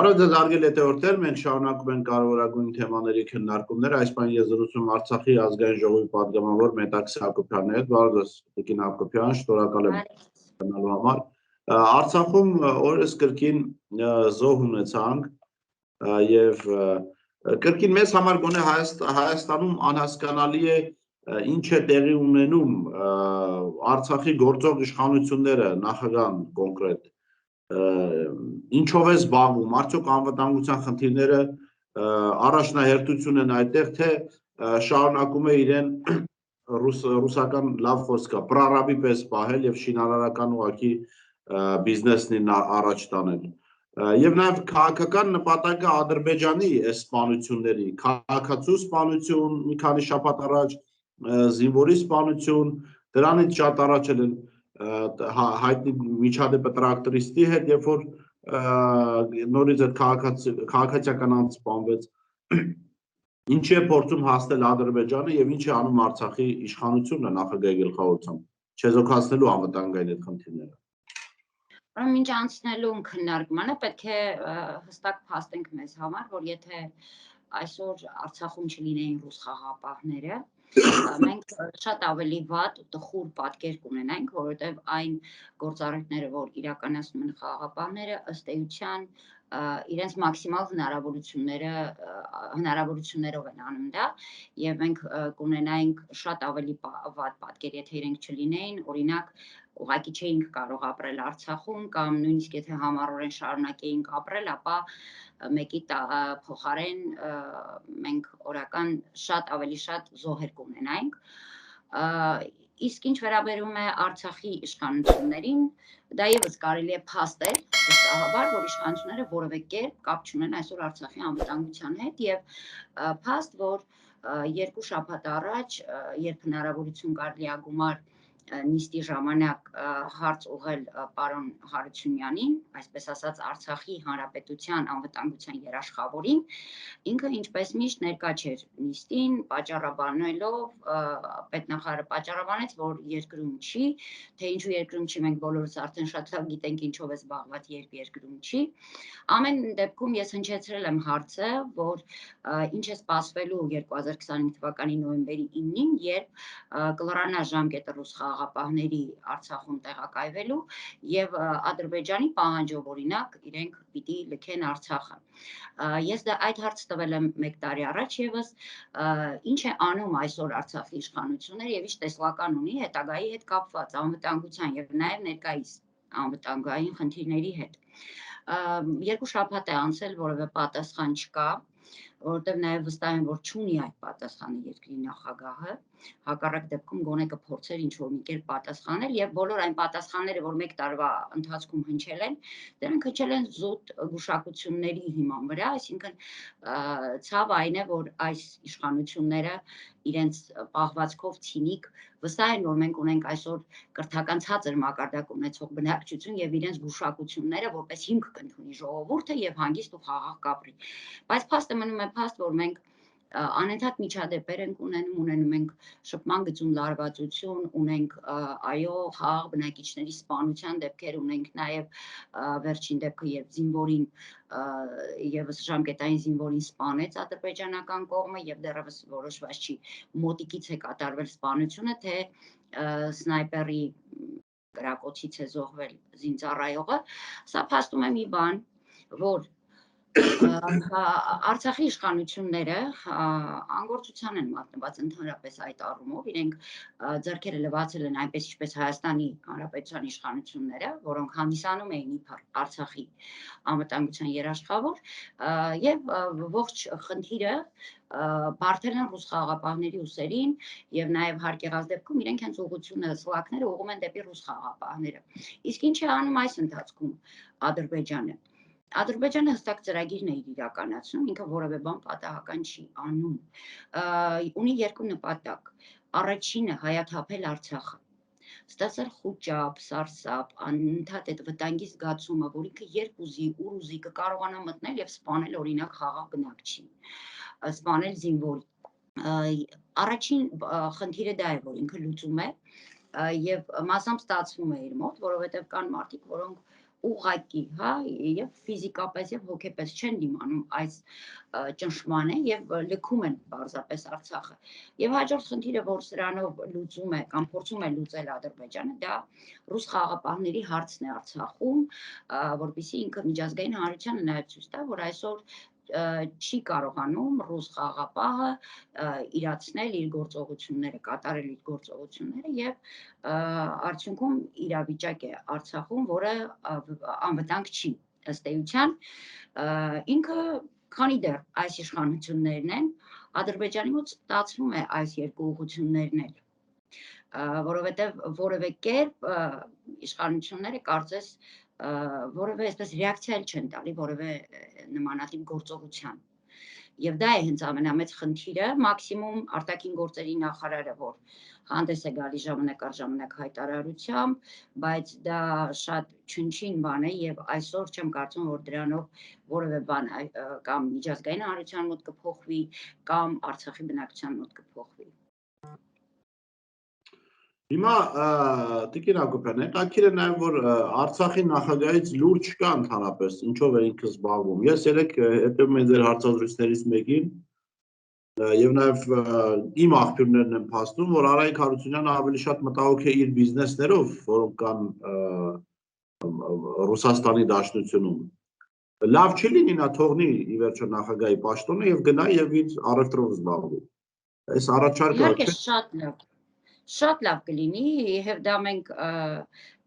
Բարև ձեզ արգել հետևորդներ, մենք շարունակում ենք կարևորագույն թեմաների քննարկումները, այս բան ես զրուցում Արցախի ազգային ժողովի падգամավոր Մետաքսի Հակոբյանի հետ, բարև ձեզ Տիկին Հակոբյան, շնորհակալ եմ գնալու համար։ Արցախում օրս կրկին զոհ ունեցանք եւ կրկին մեզ համար գոնե Հայաստանում անհասկանալի է ինչ է տեղի ունենում Արցախի գործող իշխանությունները, նախագահան կոնկրետ ինչով է զբաղվում, արդյոք անվտանգության խնդիրները առաջնահերթություն են այդտեղ, թե շարունակում է իրեն ռուսական լավ խոսքա պրարաբի պես պահել եւ շինարարական ուղղակի բիզնեսն առաջ տանել։ Եվ նաեւ քաղաքական նպատակը Ադրբեջանի այս սպանությունների, քաղաքացու սպանություն, մի քանի շաբաթ առաջ զինվորի սպանություն, դրանից շատ առաջ են հայտնի միջադեպը տրակտորիստի հետ, երբ որ նորից այդ քաղաքացիական անձ սպանվեց, ինչի է փորձում հասնել Ադրբեջանը եւ ինչ է անում Արցախի իշխանությունը նախագահի գլխավորությամբ չեզոքացնելու անվտանգային այդ խնդիրները։ Ուրեմն ինչ անցնելու քննարկմանը պետք է հստակ փաստենք մեզ համար, որ եթե այսօր Արցախում չլինեին ռուս խաղաղապահները, մենք շատ ավելի վատ տխուր պատկեր կունենանք, որովհետև այն գործառույթները, որ իրականացնում են խաղաղապահները, ըստ էության իրենց մաքսիմալ հնարավորություններով են անում դա, եւ մենք կունենայինք շատ ավելի վատ պատկեր, եթե իրենք չլինեին, օրինակ ուղղակի չէինք կարող ապրել Արցախում կամ նույնիսկ եթե համառորեն շարունակեինք ապրել, ապա մեկի փոխարեն մենք օրական շատ ավելի շատ զոհեր կունենայինք։ Իսկ ինչ վերաբերում է Արցախի իշխանություններին, դա եւս կարելի է փաստել վստահաբար, որ իշխանությունները որևէ կերպ կապ չունեն այսօր Արցախի անվտանգության հետ եւ փաստ, որ 2 շաբաթ առաջ, երբ հնարավորություն կար լիագումար նիստի ժամանակ հարց ուղղել պարոն Հարությունյանին, այսպես ասած Արցախի Հանրապետության անվտանգության երաշխավորին, ինքը ինչպես միշտ ներկա չէր նիստին, պատճառաբանելով, պետնախարարը պատճառաբանեց, որ երկրում չի, թե ինչու երկրում չի, մենք բոլորս արդեն շատ լավ գիտենք ինչով է զբաղված, երբ երկրում չի։ Ամեն դեպքում ես հնչեցրել եմ հարցը, որ ինչ է սպասվելու 2025 թվականի նոյեմբերի 9-ին, երբ կլրանա ժամկետը ռուս խաղաղապահների Արցախում տեղակայվելու եւ Ադրբեջանի պահանջով օրինակ իրենք պիտի լքեն Արցախը։ Ես այդ հարցը տվել եմ 1 տարի առաջ եւս, ինչ է անում այսօր Արցախի իշխանությունները եւ ինչ տեսլական ունի հետագայի հետ կապված անվտանգության եւ նաեւ ներկայիս անվտանգային խնդիրների հետ։ 2 շաբաթ է անցել, որևէ պատասխան չկա, որովհետև նաև վստահ եմ, որ չունի այդ պատասխանը երկրի նախագահը, հակառակ դեպքում գոնե կփորձեր ինչ-որ մի կերպ պատասխանել եւ բոլոր այն պատասխանները, որ 1 տարվա ընթացքում հնչել են, դրանք հնչել են զուտ գուշակությունների հիման վրա, այսինքն ցավը այն է, որ այս իշխանությունները իրենց պահվածքով ցինիկ վստահ են, որ մենք ունենք այսօր կրթական ցածր մակարդակ ունեցող բնակչություն եւ իրենց գուշակությունները որպես հիմք կընդունի ժողովուրդը եւ հանգիստ ու խաղաղ կապրի։ Բայց փաստը մնում է փաստ, որ մենք անընդհատ միջադեպեր ենք ունենում ենք շփման գծում լարվածություն, ունենք այո խաղաղ բնակիչների սպանության դեպքեր, ունենք նաև վերջին դեպքը, երբ զինվորին եւս ժամկետային զինվորին սպանեց ադրբեջանական կողմը եւ դեռևս որոշված չի մոտիկից է կատարվել սպանությունը, թե սնայպերի կրակոցից է զոհվել զինծառայողը, սա փաստում է մի բան, որ Արցախի իշխանությունները անգործության են մատնված ընդհանրապես այդ առումով, իրենք ձեռքերը լվացել են այնպես ինչպես Հայաստանի Հանրապետության իշխանությունները, որոնք հանդիսանում էին իբր Արցախի անվտանգության երաշխավոր եւ ողջ խնդիրը բարթել են ռուս խաղաղապահների ուսերին եւ նաեւ հարկ եղած դեպքում իրենք հենց ուղղությունը սլակները ուղղում են դեպի ռուս խաղաղապահները։ Իսկ ինչ է անում այս ընթացքում Ադրբեջանը։ Ադրբեջանը հստակ ծրագիրն է իրականացնում, ինքը որևէ բան պատահական չի անում։ Ունի 2 նպատակ։ Առաջինը հայաթափել Արցախը։ Ստացել խուճապ, սարսափ, անընդհատ այդ վտանգի զգացումը, որ ինքը երբ ուզի, ուր ուզի կկարողանա մտնել եւ սպանել օրինակ խաղաղ բնակչին, սպանել զինվորի։ Առաջին խնդիրը դա է, որ ինքը լուծում է եւ մասամբ ստացվում է իր մոտ, որովհետեւ կան մարդիկ, որոնք ուղղակի, հա, եւ ֆիզիկապես եւ հոգեպես չեն դիմանում այս ճնշմանը եւ լքում են պարզապես Արցախը։ Եվ հաջորդ խնդիրը, որ սրանով լուծում է կամ փորձում է լուծել Ադրբեջանը, դա ռուս խաղաղապահների հարցն է Արցախում, որպեսզի ինքը միջազգային հանրությանը նաեւ ցույց տա, որ այսօր չի կարողանում ռուս խաղաղապահը իրացնել իր գործողությունները, կատարել իր գործողությունները եւ արդյունքում իրավիճակ է Արցախում, որը անվտանգ չի ըստ էության, ինքը քանի դեռ այս իշխանություններն են, Ադրբեջանի մոտ ստացվում է այս երկու ուղղություններն էլ, որովհետեւ որևէ կերպ իշխանությունները կարծես որևէ այսպես ռեակցիա չեն տալի որևէ նմանատիպ գործողության։ Եվ դա է հենց ամենամեծ խնդիրը, մաքսիմում արտաքին գործերի նախարարը, որ հանդես է գալիս ժամանակ առ ժամանակ հայտարարությամբ, բայց դա շատ չնչին բան է եւ այսօր չեմ կարծում, որ դրանով որևէ բան կամ միջազգային հանրության մոտ կփոխվի, կամ Արցախի բնակչության մոտ կփոխվի։ Հիմա Տիկին Հակոբյան, հետաքրքիր է նաև որ Արցախի նախագահից լուր չկա ընդհանրապես, ինչով է ինքը զբաղվում։ Ես երեք հետևում եմ ձեր հարցազրույցներից մեկին եւ նաև իմ աղբյուրներն են փաստում, որ Արայիկ Հարությունյանը ավելի շատ մտահոգ է իր բիզնեսներով, որոնք կան Ռուսաստանի Դաշնությունում։ Լավ չի լինի նա թողնի ի վերջո նախագահի պաշտոնը եւ գնա եւ իր առևտրով զբաղվի։ Այս առաջարկը Իհարկե շատ լավ կլինի, եւ դա մենք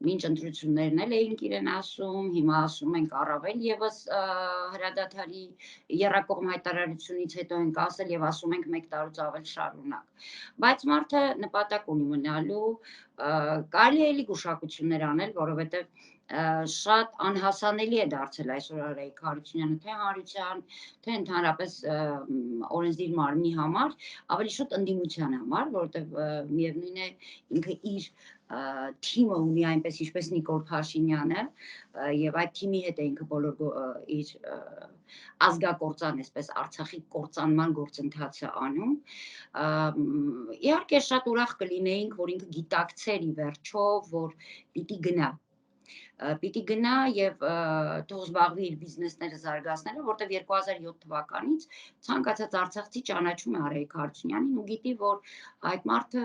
մինչ ընտրություններն էլ էինք իրեն ասում, հիմա ասում ենք առավել եւս հրադադարի եռակողմ հայտարարությունից հետո ենք ասել եւ ասում ենք 1 տարուց ավել շարունակ։ Բայց մարդը նպատակ ունի մնալու, կարելի է էլի գուշակություններ անել, որովհետեւ շատ անհասանելի է դարձել այսօր Արայիկ Հարությունյանը թե հանրության, թե ընդհանրապես օրենսդիր մարմնի համար, ավելի շուտ ընդդիմության համար, որովհետև միևնույն է ինքը իր թիմը ունի այնպես ինչպես Նիկոլ Փաշինյանը եւ այդ թիմի հետ է ինքը բոլոր իր ազգակործան, այսպես Արցախի կործանման գործընթացը անում։ Իհարկե շատ ուրախ կլինեինք, որ ինքը գիտակցեր ի վերջո, որ պիտի գնա եւ թող զբաղվի իր բիզնեսները զարգացնելով, որտեվ 2007 թվականից ցանկացած արցախցի ճանաչում է Արայիկ Հարությունյանին ու գիտի, որ այդ մարդը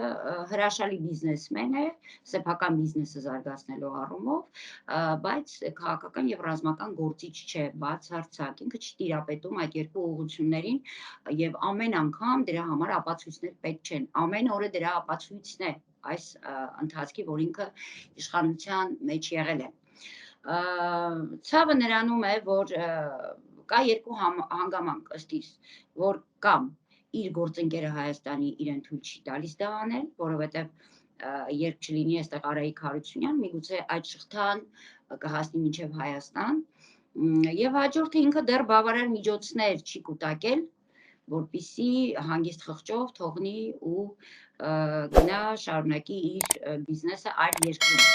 հրաշալի բիզնեսմեն է, սեփական բիզնեսը զարգացնելու առումով, բայց քաղաքական եւ ռազմական գործիչ չէ, բացարձակ։ Ինքը չի տիրապետում այդ երկու ուղղություններին եւ ամեն անգամ դրա համար ապացույցներ պետք չեն։ Ամեն օրը դրա ապացույցն է այս ընթացքի, որ ինքը իշխանության մեջ եղել է։ Ցավը նրանում է, որ կա երկու հանգամանք ըստ իս, որ կամ իր գործընկերը Հայաստանի իրեն թույլ չի տալիս դա անել, որովհետև երբ չլինի այստեղ Արայիկ Հարությունյան, միգուցե այդ շղթան կհասնի մինչև Հայաստան, եւ հաջորդը ինքը դեռ բավարար միջոցներ չի կուտակել, որպեսզի հանգիստ խղճով թողնի ու գնա շարունակի իր բիզնեսը այլ երկրում։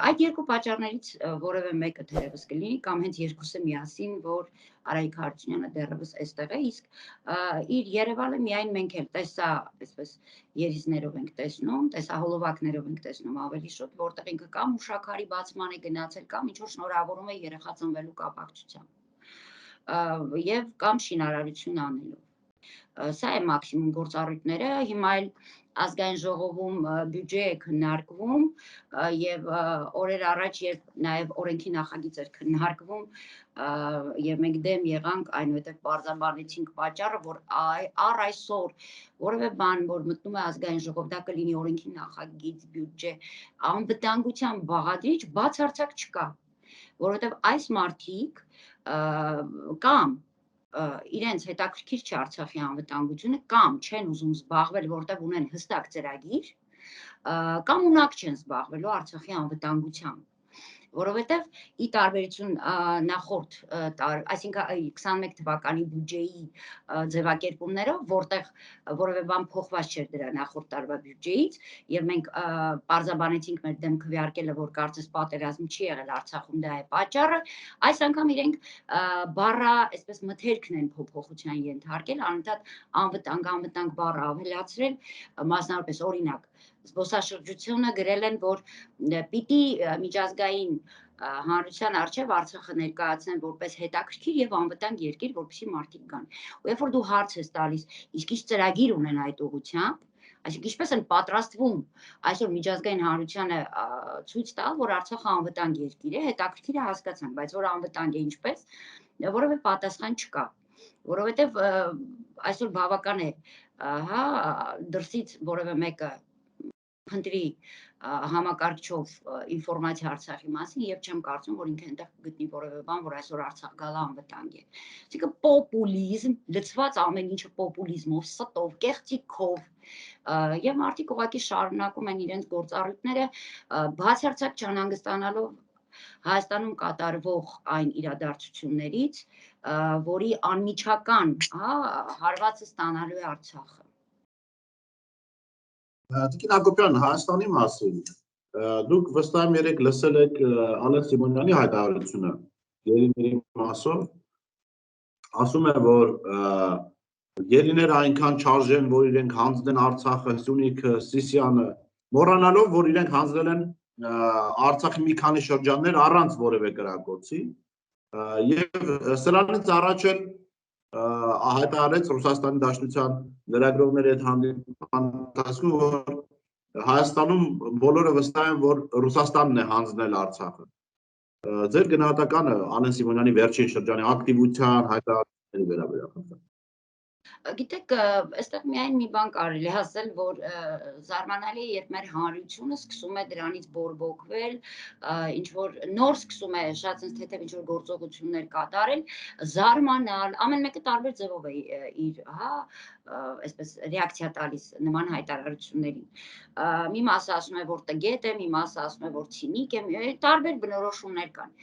Այդ երկու պատճառներից որևէ մեկը թերևս կլինի կամ հենց երկուսը միասին, որ Արայիկ Հարությունյանը դեռևս այստեղ է, իսկ իր Երևանը միայն մենք էլ տեսա, այսպես երիզներով ենք տեսնում, տեսահոլովակներով ենք տեսնում ավելի շուտ, որտեղ ինքը կամ ուշաքարի բացման է գնացել, կամ ինչ որ շնորհավորում է երեխա ծնվելու կապակցությամբ եւ կամ շինարարություն անելով։ Սա է մաքսիմում գործառույթները, հիմա էլ ազգային ժողովում բյուջե է քննարկվում եւ օրեր առաջ երբ նաեւ օրենքի նախագիծ էր քննարկվում եւ մենք դեմ եղանք, այնուհետեւ բարձրաբանեցինք պատճառը, որ առ այսօր որևէ բան, որ մտնում է ազգային ժողով, դա կլինի օրենքի նախագիծ, բյուջե, անվտանգության բաղադրիչ բացարձակ չկա, որովհետեւ այս մարդիկ կամ իրենց հետաքրքիր չէ Արցախի անվտանգությունը կամ չեն ուզում զբաղվել, որտեղ ունեն հստակ ծրագիր, կամ ունակ չեն զբաղվելու Արցախի անվտանգությամբ, որովհետև ի տարբերություն նախորդ, այսինքն 21 թվականի բյուջեի ձևակերպումներով, որտեղ որևէ բան փոխված չէր դրա նախորդ տարվա բյուջեից, եւ մենք պարզաբանեցինք մեր դեմ քվեարկելը, որ կարծես պատերազմ չի եղել Արցախում, դա է պատճառը, այս անգամ իրենք բառը, այսպես մթերքն են փոփոխության ենթարկել, անընդհատ անվտանգ բառը ավելացրել, մասնավորապես օրինակ զբոսաշրջությունը գրել են, որ պիտի միջազգային հանրության առջև Արցախը ներկայացնեն որպես հետաքրքիր եւ անվտանգ երկիր, որպեսզի մարդիկ գան։ Ու երբ որ դու հարց ես տալիս, իսկ ինչ ծրագիր ունեն այդ ուղղությամբ, այսինքն ինչպես են պատրաստվում այսօր միջազգային հանրությանը ցույց տալ, որ Արցախը անվտանգ երկիր է, հետաքրքիր է հասկացանք, բայց որ անվտանգ է ինչպես, որովհետեւ պատասխան չկա, որովհետեւ այսօր բավական է, հա, դրսից որևէ մեկը փնտրի համակարգչով ինֆորմացիա Արցախի մասին եւ չեմ կարծում, որ ինքը այնտեղ գտնի որևէ բան, որ այսօր Արցախ գալը անվտանգ է։ Այսինքն պոպուլիզմ, լցված ամեն ինչը պոպուլիզմով, ստով, կեղծիքով, եւ մարդիկ ուղղակի շարունակում են իրենց գործառույթները բացարձակ չանհանգստանալով Հայաստանում կատարվող այն իրադարձություններից, որի անմիջական, հա, հարվածը ստանալու է Արցախը։ Տիկին Հակոբյան, Հայաստանի մասին դուք վստահ եմ երեք լսել եք Ալեն Սիմոնյանի հայտարարությունը գերիների մասով, ասում է, որ գերիները այնքան չարժեն, որ իրենք հանձնեն Արցախը, Սյունիքը, Սիսիանը, մոռանալով, որ իրենք հանձնել են Արցախի մի քանի շրջաններ առանց որևէ կրակոցի, եւ սրանից առաջ էլ հայտարարեց Ռուսաստանի Դաշնության լրագրողների հետ հանդիպման ընթացքում, որ Հայաստանում բոլորը վստահ են, որ Ռուսաստանն է հանձնել Արցախը։ Ձեր գնահատականը Ալեն Սիմոնյանի վերջին շրջանի ակտիվության հայտարարությունների վերաբերյալ։ Գիտեք, այստեղ միայն մի բան կարելի ասել, որ զարմանալի է, երբ մեր հանրությունը սկսում է դրանից բորբոքվել, ինչ որ նոր սկսում է շատ sense թեթև ինչ որ գործողություններ կատարել, զարմանալ, ամեն մեկը տարբեր ձևով է իր, հա, այսպես ռեակցիա տալիս նման հայտարարություններին։ Մի մասը ասում է, որ տգետ է, մի մասը ասում է, որ ցինիկ է, տարբեր բնորոշումներ կան։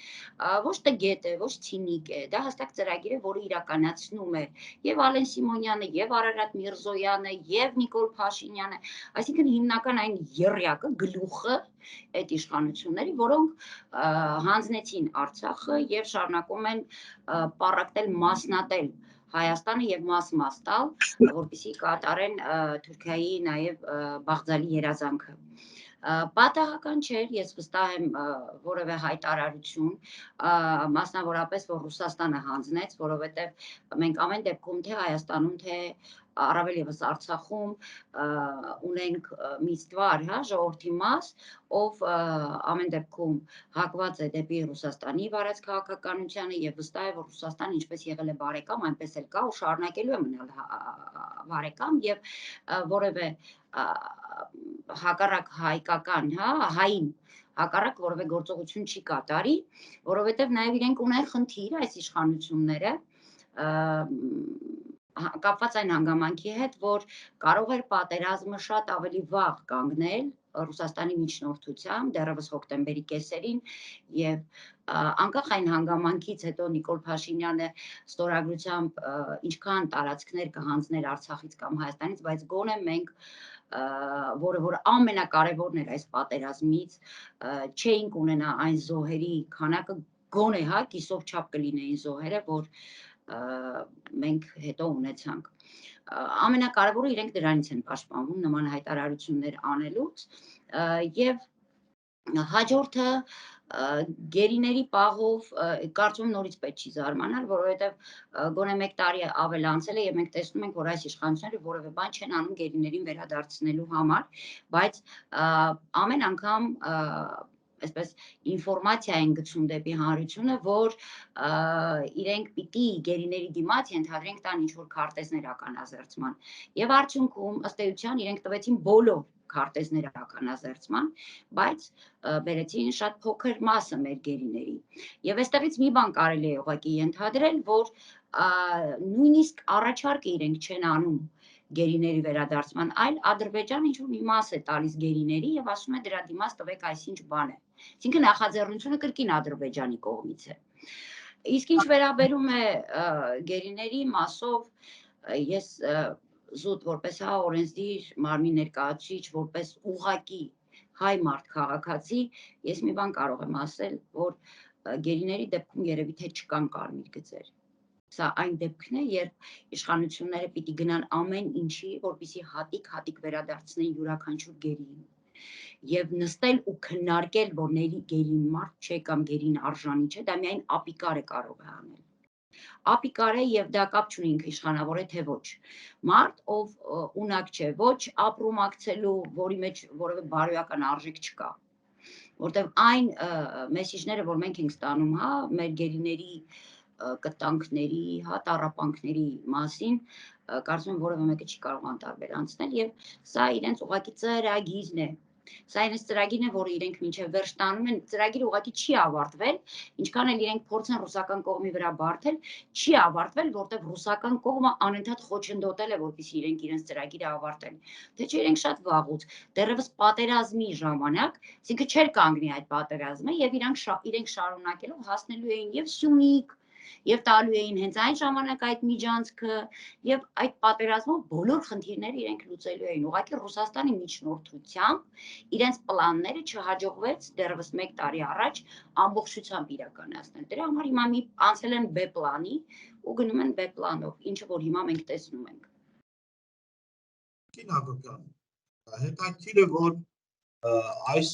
Ոչ տգետ է, ոչ ցինիկ է, դա հստակ ծրագիր է, որը իրականացնում է եւ Ալեն Սիմոնյանը, եւ Արարատ Միրզոյանը, եւ Նիկոլ Փաշինյանը, այսինքն հիմնական այն եռյակը, գլուխը այդ իշխանությունների, որոնք հանձնեցին Արցախը եւ շարունակում են պառակտել, մասնատել Հայաստանը եւ մաս տալ, որպեսզի կատարեն Թուրքիայի նաեւ Բաղդալի երազանքը։ Պատահական չէր, ես վստահ եմ որևէ հայտարարություն, մասնավորապես, որ Ռուսաստանը հանձնեց, որովհետև մենք ամեն դեպքում թե Հայաստանում, թե առավել եւս Արցախում ունենք մի ստվար, հա, ժողովրդի մաս, ով ամեն դեպքում հակված է դեպի Ռուսաստանի վարած քաղաքականությանը եւ վստահ է, որ Ռուսաստանը ինչպես եղել է բարեկամ, այնպես էլ կա ու շարունակելու է մնալ բարեկամ եւ որևէ հակառակ հայկական, հա, հային հակառակ որևէ գործողություն չի կատարի, որովհետև նաև իրենք ունեն խնդիր այս իշխանությունները կապված այն հանգամանքի հետ, որ կարող էր պատերազմը շատ ավելի վաղ կանգնել Ռուսաստանի միջնորդությամբ, դեռևս հոկտեմբերի կեսերին եւ անկախ այն հանգամանքից հետո Նիկոլ Փաշինյանը ստորագրությամբ ինչքան տարածքներ կհանձներ Արցախից կամ Հայաստանից, բայց գոնե մենք որ ամենակարևորն էր այս պատերազմից, չէինք ունենա այն զոհերի քանակը, գոնե հա կիսով չափ կլինեին զոհերը, որ մենք հետո ունեցանք։ Ամենակարևորը իրենք դրանից են պաշտպանվում նման հայտարարություններ անելուց եւ հաջորդը գերիների պահով կարծում եմ նորից պետք չի զարմանալ, որովհետև գոնե 1 տարի ավել անցել է եւ մենք տեսնում ենք, որ այս իշխանությունները որևէ բան չեն անում գերիներին վերադարձնելու համար, բայց ամեն անգամ այսպես ինֆորմացիա են գցում դեպի հանրությունը, որ իրենք պիտի գերիների դիմաց ենթադրենք տան ինչ-որ քարտեզներ ականազերծման։ Եվ արդյունքում ըստ էության իրենք տվեցին բոլոր քարտեզներ ականազերծման, բայց բերեցին շատ փոքր մասը մեր գերիների։ Եվ այստեղից մի բան կարելի է ուղղակի ենթադրել, որ նույնիսկ առաջարկը իրենք չեն անում գերիների վերադարձման, այլ Ադրբեջանը ինչ-որ մի մաս է տալիս գերիների եւ ասում է դրա դիմաց տվեք այսինչ բան է։ Այսինքն նախաձեռնությունը կրկին Ադրբեջանի կողմից է։ Իսկ ինչ վերաբերում է գերիների մասով, ես զուտ որպես հա օրենսդիր մարմին ներկայացուցիչ, որպես ուղղակի հայ մարդ քաղաքացի, ես մի բան կարող եմ ասել, որ գերիների դեպքում երևի թե չկան կարմիր գծեր։ Սա այն դեպքն է, երբ իշխանությունները պիտի գնան ամեն ինչի, որպեսզի հատիկ վերադարձնեն յուրաքանչյուր գերիին։ եւ նստել ու քննարկել, որ գերին մարդ չէ կամ գերին արժանի չէ, դա միայն ապիկարը կարող է անել։ Ապիկար է եւ դա կապ չունի ինքը իշխանավոր է թե ոչ։ Մարդ, ով ունակ չէ, ոչ ապրումակցելու, որի մեջ որևէ բարոյական արժեք չկա։ Որտեւ այն մեսիջները, որ մենք ենք ստանում, հա, մեր գերիների կտանքների, հա, տառապանքների մասին, կարծում եմ որևէ մեկը չի կարող անտարբեր անցնել եւ սա իրենց ուղղակի ծրագիրն է։ Սա իրենց ծրագիրն է, որը իրենք մինչև վերջ տանում են, ծրագիրը ուղղակի չի ավարտվել, ինչքան էլ իրենք փորձեն ռուսական կողմի վրա բարթել, չի ավարտվել, որտեղ ռուսական կողմը անընդհատ խոչընդոտել է, որպեսզի իրենք իրենց ծրագիրը ավարտեն։ Թե չէ իրենք շատ վաղուց, դեռևս պատերազմի ժամանակ, այսինքն չէր կանգնի այդ պատերազմը եւ իրենք շարունակելով հասնելու էին եւ Սյունիք եւ տալու էին հենց այն ժամանակ այդ միջանցքը եւ այդ պատերազմով բոլոր խնդիրները իրենք լուծելու էին։ Ուղղակի Ռուսաստանի միջնորդությամբ իրենց պլանները չհաջողվեց դեռևս 1 տարի առաջ ամբողջությամբ իրականացնել։ Դրա համար հիմա մի անցել են B պլանի ու գնում են B պլանով, ինչը որ հիմա մենք տեսնում ենք։ Կինագոկյան, հետաքրքիր է, որ այս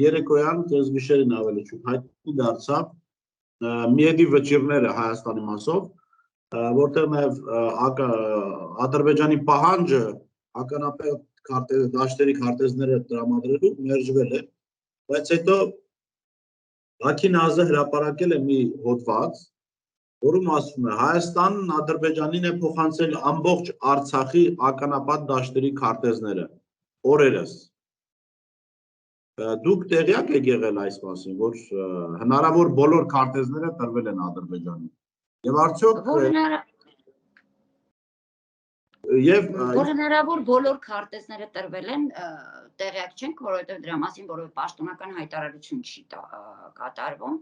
երեկոյան կեսգիշերին ավելի շուտ հայտնի դարձավ միեդի վճիրները Հայաստանի մասով, որտեղ նաև Ադրբեջանի պահանջը ականապետ դաշտերի քարտեզները տրամադրելու մերժվել է, բայց հետո Բաքին ազը հրապարակել է մի հոդված, որում ասվում է Հայաստանն Ադրբեջանին է փոխանցել ամբողջ Արցախի ականապատ դաշտերի քարտեզները օրերս։ Դուք տեղյակ եք եղել այս մասին, որ հնարավոր բոլոր քարտեզները տրվել են Ադրբեջանին։ Եվ արդյոք որ հնարավոր բոլոր քարտեզները տրվել են, տեղյակ չենք, որովհետև դրա մասին որևէ պաշտոնական հայտարարություն չի կատարվում,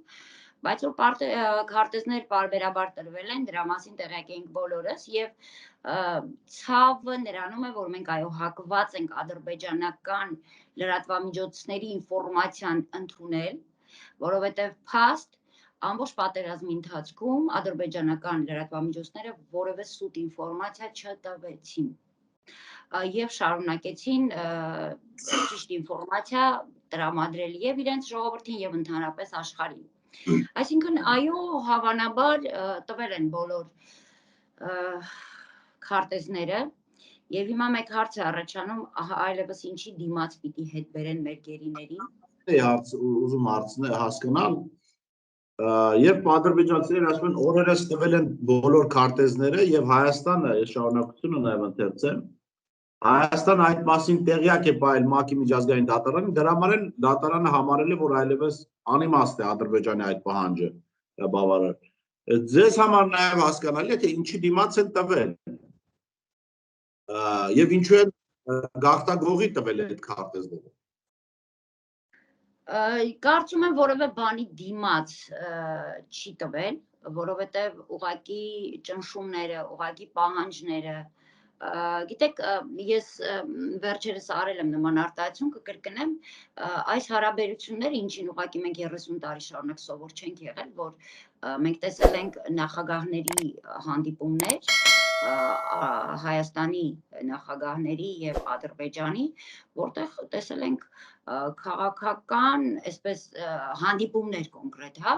բայց որ քարտեզներ պարբերաբար տրվել են, դրա մասին տեղյակ ենք բոլորս եւ ցավը նրանում է, որ մենք այո հակված ենք ադրբեջանական լրատվամիջոցների ինֆորմացիան ընդունել, որովհետև փաստ ամբողջ պատերազմի ընթացքում ադրբեջանական լրատվամիջոցները որևէ սուտ ինֆորմացիա չտվեցին եւ շարունակեցին ճիշտ ինֆորմացիա տրամադրել եւ իրենց ժողովրդին եւ ընդհանրապես աշխարհին։ Այսինքն այո, հավանաբար տվել են բոլոր քարտեզները եւ հիմա մեկ հարց է առաջանում, այլևս ինչի դիմաց պիտի հետ բերեն մեր գերիներին։ Ուզում հասկանալ Երբ ադրբեջանցիները ասում են օրերս տվել են բոլոր քարտեզները եւ Հայաստանը, այս շարունակությունը նաեւ ընթերցեմ, Հայաստանը այդ մասին տեղյակ է ողել ՄԱԿ-ի միջազգային դատարանին, դրա համար էլ դատարանը համարել է, որ այլևս անիմաստ է Ադրբեջանի այդ պահանջը բավարար։ Ձեզ համար նաեւ հասկանալի է, թե ինչի դիմաց են տվել եւ ինչու են գաղթագողի տվել այդ քարտեզները։ Կարծում եմ որևէ բանի դիմաց չի տվել, որովհետև ուղղակի ճնշումները, ուղղակի պահանջները, գիտեք, ես վերջերս արել եմ նման արտահայտություն, կկրկնեմ, այս հարաբերությունները, ինչին ուղղակի մենք 30 տարի շարունակ սովոր չենք եղել, որ մենք տեսել ենք նախագահների հանդիպումներ, Հայաստանի նախագահների եւ Ադրբեջանի, որտեղ տեսել ենք քաղաքական, այսպես հանդիպումներ կոնկրետ, հա,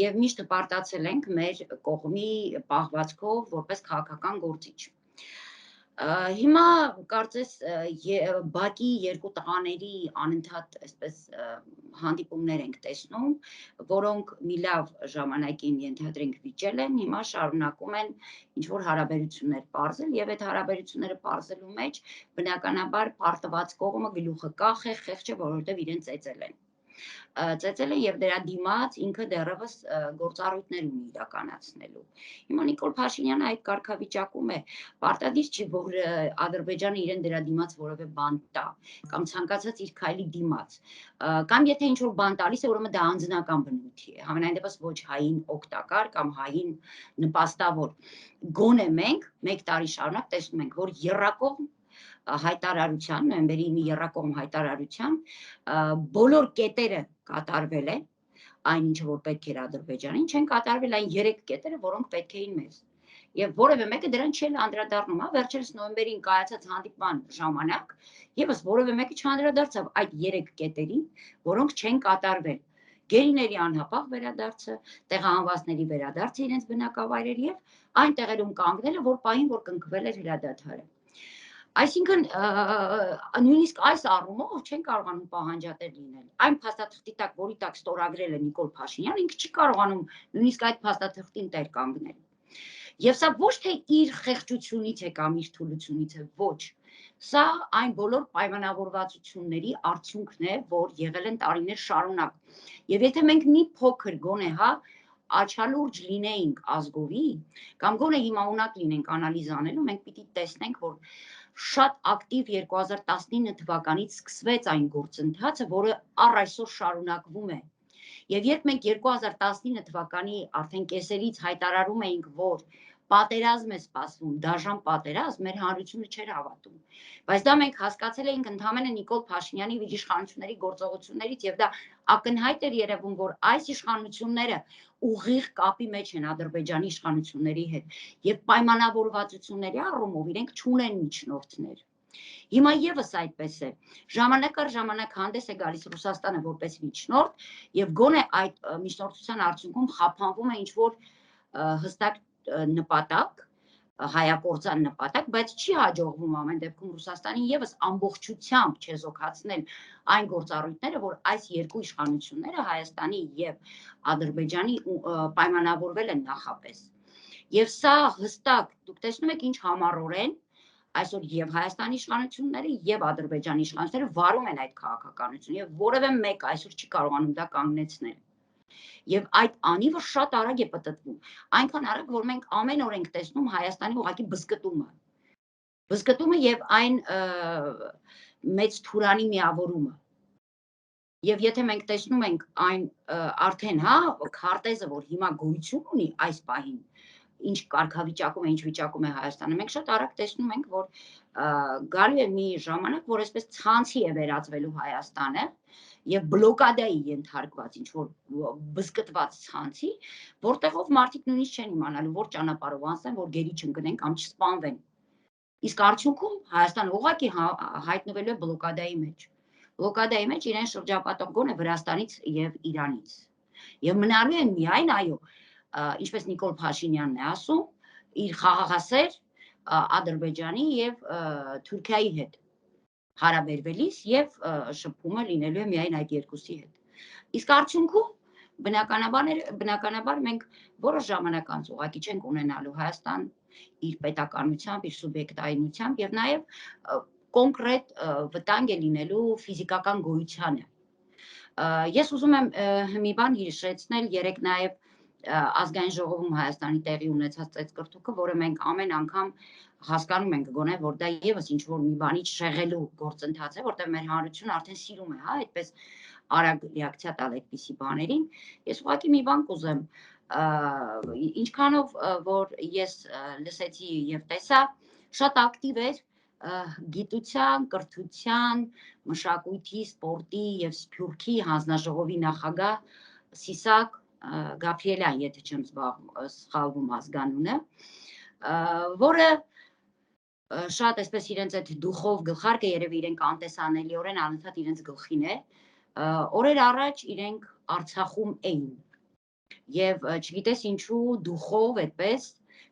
եւ միշտ հպարտացել ենք մեր կողմի պահվածքով որպես քաղաքական գործիչ։ Հիմա կարծես Բաքի երկու տղաների անընդհատ այսպես հանդիպումներ ենք տեսնում, որոնք մի լավ ժամանակին ենթադրենք վիճել են, հիմա շարունակում են ինչ-որ հարաբերություններ պարզել եւ այդ հարաբերությունները պարզելու մեջ բնականաբար պարտված կողմը գլուխը կախ է, խեղճ է, որովհետեւ իրեն ծեծել են եւ դրա դիմաց ինքը դեռևս գործառույթներ ունի իրականացնելու։ Հիմա Նիկոլ Փաշինյանը այդ կարգավիճակում է, պարտադիր չի, որ Ադրբեջանը իրեն դրա դիմաց որևէ բան տա կամ ցանկացած իր քայլի դիմաց, կամ եթե ինչ-որ բան տալիս է, ուրեմն դա անձնական բնույթի է, համենայն դեպս ոչ հային օգտակար կամ հային նպաստավոր։ Գոնե մենք 1 տարի շարունակ տեսնում ենք, որ եռակողմ հայտարարության, նոյեմբերի 9-ի եռակողմ հայտարարության բոլոր կետերը կատարվել են, այն ինչը որ պետք էր Ադրբեջանին, չեն կատարվել այն 3 կետերը, որոնք պետք էին մեզ։ Եվ որևէ մեկը դրան չէր անդրադառնում, հա, վերջերս նոյեմբերին կայացած հանդիպման ժամանակ եւս որևէ մեկը չանդրադարձավ այդ 3 կետերին, որոնք չեն կատարվել։ Գերիների անհապաղ վերադարձը, տեղահանվածների վերադարձը իրենց բնակավայրեր եւ այն տեղերում կանգնելը, որ պահին որ կնքվել էր հրադադարը։ Այսինքն նույնիսկ այս առումով չեն կարողանում պահանջատեր լինել։ Այն փաստաթղթի տակ, որի տակ ստորագրել է Նիկոլ Փաշինյանը, ինքը չի կարողանում նույնիսկ այդ փաստաթղթին տեր կանգնել։ Եվ սա ոչ թե իր խեղճությունից է կամ իր թուլությունից է, ոչ։ Սա այն բոլոր պայմանավորվածությունների արդյունքն է, որ եղել են տարիներ շարունակ։ Եվ եթե մենք մի փոքր գոնե, հա, աչալուրջ լինեինք ազգովի, կամ գոնե հիմա ունակ լինենք անալիզ անելու, մենք պիտի տեսնենք, որ շատ ակտիվ 2019 թվականից սկսվեց այն գործընթացը, որը առ այսօր շարունակվում է։ Եվ երբ մենք 2019 թվականի արդեն կեսերից հայտարարում էինք, որ պատերազմ է սպասվում, դաժան պատերազմ, մեր հանրությունը չէր հավատում։ Բայց դա մենք հասկացել էինք ընդհանրապես Նիկոլ Փաշինյանի իշխանությունների գործողություններից եւ դա ակնհայտ էր երևում, որ այս իշխանությունները ուղիղ կապի մեջ են Ադրբեջանի իշխանությունների հետ եւ պայմանավորվածությունների առումով իրենք չունեն միջնորդներ։ Հիմա եւս այդպես է։ Ժամանակ առ ժամանակ հանդես է գալիս Ռուսաստանը որպես միջնորդ եւ գոնե այդ միջնորդության արդյունքում խափանվում է ինչ-որ հստակ նպատակ, հայակորձան նպատակ, բայց չի հաջողվում ամեն դեպքում Ռուսաստանին եւս ամբողջությամբ չեզոքացնել այն գործառույթները, որ այս երկու իշխանությունները Հայաստանի եւ Ադրբեջանի պայմանավորվել են նախապես։ Եվ սա հստակ, դուք տեսնում եք ինչ համառորեն այսօր եւ Հայաստանի իշխանությունները եւ Ադրբեջանի իշխանությունները վարում են այդ քաղաքականությունը եւ որևէ մեկ այսօր չի կարողանում դա կանգնեցնել։ Եվ այդ անիվը շատ արագ է պտտվում, այնքան արագ, որ մենք ամեն օր ենք տեսնում Հայաստանի ուղղակի բզկտումը եւ այն մեծ թուրանի միավորումը։ Եվ եթե մենք տեսնում ենք այն արդեն, հա, քարտեզը, որ հիմա գոյություն ունի այս պահին, ինչ կարգավիճակում է, ինչ վիճակում է Հայաստանը, մենք շատ արագ տեսնում ենք, որ գալու է մի ժամանակ, որ այսպես ցանցի է վերածվելու Հայաստանը եւ բլոկադայի ենթարկված ինչ որ բզկտված ցանցի, որտեղով մարդիկ նույնիսկ չեն իմանալու որ ճանապարհով անցնեն, որ գերի չընկնեն կամ չսպանվեն։ Իսկ արդյունքում Հայաստանը ուղղակի հայտնվելու է բլոկադայի մեջ։ Բլոկադայի մեջ իրեն շրջապատող գոնե Վրաստանից եւ Իրանից։ Եվ մնալու են միայն, այո, ինչպես Նիկոլ Փաշինյանն է ասում, իր խաղաղասեր Ադրբեջանի եւ Թուրքիայի հետ հարաբերվելիս եւ շփումը լինելու է միայն այդ երկուսի հետ։ Իսկ արդյունքում բնականաբար մենք որոշ ժամանակ անց ուղղակի չենք ունենալու Հայաստան իր պետականությամբ, իր սուբյեկտայնությամբ եւ նաեւ կոնկրետ վտանգ է լինելու ֆիզիկական գոյությանը։ Ես ուզում եմ մի բան հիշեցնել, երեք նաեւ ազգային ժողովում Հայաստանի տեղի ունեցած ծեծկռթուկը, որը մենք ամեն անգամ հասկանում ենք գոնե, որ դա եւս ինչ որ մի բանից շեղելու գործընթաց է, որտեղ մեր հանրությունը արդեն սիրում է, հա, այդպես արագ ռեակցիա տալ այդպիսի բաներին։ Ես ուղղակի մի բան կուզեմ, ինչքանով որ ես լսեցի եւ տեսա, շատ ակտիվ էր գիտության, կրթության, մշակույթի, սպորտի եւ սփյուռքի հանձնաժողովի նախագահ Սիսակ Գաբրիելյան, եթե չեմ սխալվում ազգանունը, որը շատ այսպես իրենց այդ դուխով գլխարկը երևի իրենք անտեսանելիորեն անընդհատ իրենց գլխին է, օրեր առաջ իրենք Արցախում էին եւ չգիտես ինչու դուխով այդպես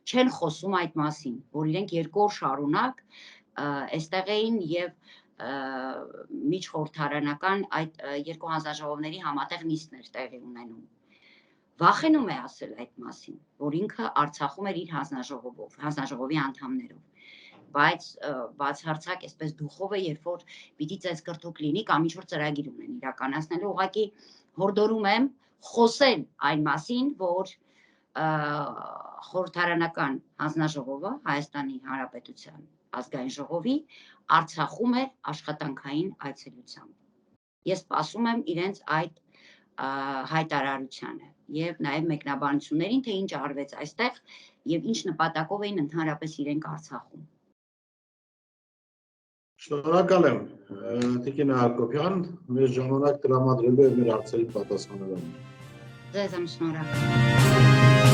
չեն խոսում այդ մասին, որ իրենք 2 օր շարունակ այստեղ էին եւ միջխորհրդարանական այդ երկու հանձնաժողովների համատեղ նիստներ տեղի ունենում։ Վախենում է ասել այդ մասին, որ ինքը Արցախում էր իր հանձնաժողովի անդամներով, բայց բացարձակ այսպես դուխով է, երբ որ պիտի ծեծկռթուկ լինի կամ ինչ-որ ծրագիր ունեն իրականացնելու, ուղղակի հորդորում եմ խոսել այն մասին, որ խորհրդարանական հանձնաժողովը Հայաստանի Հանրապետության ազգային ժողովի Արցախում է աշխատանքային այցելությամբ։ Ես սպասում եմ իրենց այդ հայտարարությանը եւ նաեւ մեկնաբանություններին, թե ինչ արվեց այստեղ եւ ինչ նպատակով էին ընդհանրապես իրենք Արցախում։ Շնորհակալ եմ Տիկին Հակոբյան, մեր ժամանակ տրամադրելու եւ մեր հարցերին պատասխանելու համար։ Ձեզ եմ շնորհակալ։